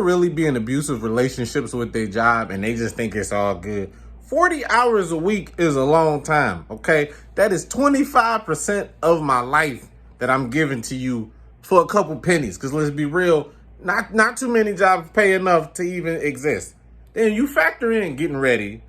really be in abusive relationships with their job and they just think it's all good. 40 hours a week is a long time, okay? That is 25% of my life that I'm giving to you for a couple pennies. Because let's be real, not too many jobs pay enough to even exist. Then you factor in getting ready,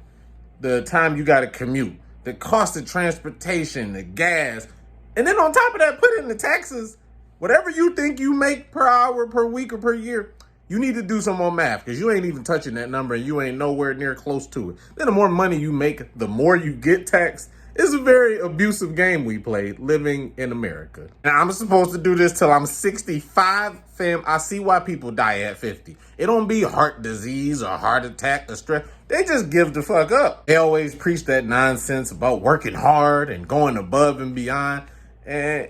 the time you got to commute, the cost of transportation, the gas, and then on top of that, put in the taxes. Whatever you think you make per hour, per week, or per year, you need to do some more math because you ain't even touching that number and you ain't nowhere near close to it. Then the more money you make, the more you get taxed. It's a very abusive game we played living in America. Now, I'm supposed to do this till I'm 65, fam. I see why people die at 50. It don't be heart disease or heart attack or stress. They just give the fuck up. They always preach that nonsense about working hard and going above and beyond. And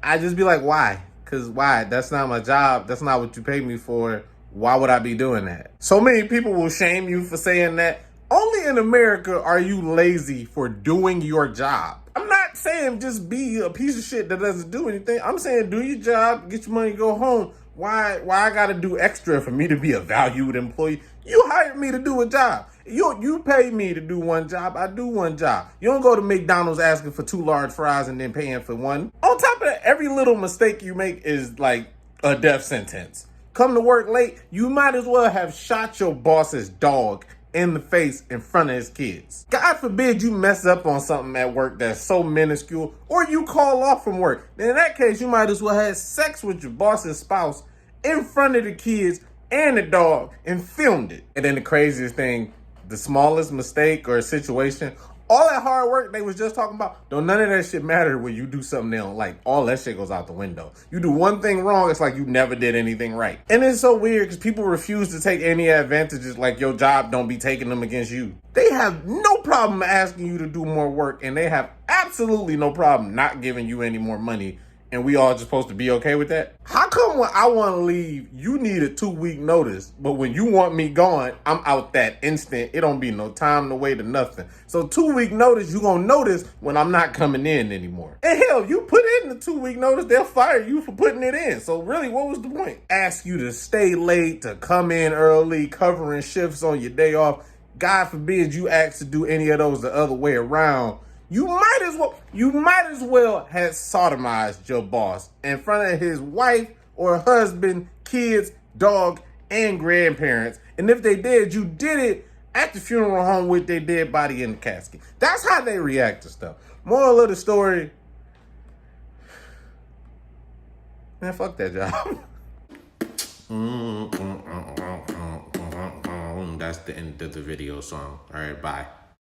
I just be like, why? Because why? That's not my job. That's not what you pay me for. Why would I be doing that? So many people will shame you for saying that. Only in America are you lazy for doing your job. I'm not saying just be a piece of shit that doesn't do anything. I'm saying do your job, get your money, go home. Why I gotta do extra for me to be a valued employee? You hired me to do a job. You pay me to do one job. I do one job. You don't go to McDonald's asking for 2 large fries and then paying for one. On top of that, every little mistake you make is like a death sentence. Come to work late, you might as well have shot your boss's dog in the face in front of his kids. God forbid you mess up on something at work that's so minuscule, or you call off from work. Then in that case, you might as well have sex with your boss's spouse in front of the kids and the dog and filmed it. And then the craziest thing, the smallest mistake or situation, all that hard work they was just talking about, don't none of that shit matter when you do something they don't like. All that shit goes out the window. You do one thing wrong, it's like you never did anything right. And it's so weird because people refuse to take any advantages, like your job don't be taking them against you. They have no problem asking you to do more work, and they have absolutely no problem not giving you any more money. And we all just supposed to be okay with that? How come when I want to leave, you need a 2-week notice, but when you want me gone, I'm out that instant. It don't be no time to wait or nothing. So 2-week notice, you gonna notice when I'm not coming in anymore. And hell, you put in the 2-week notice, they'll fire you for putting it in. So really, what was the point? Ask you to stay late, to come in early, covering shifts on your day off. God forbid you ask to do any of those the other way around. You might as well have sodomized your boss in front of his wife or husband, kids, dog, and grandparents. And if they did, you did it at the funeral home with their dead body in the casket. That's how they react to stuff. Moral of the story, man, fuck that job. That's the end of the video song. All right, bye.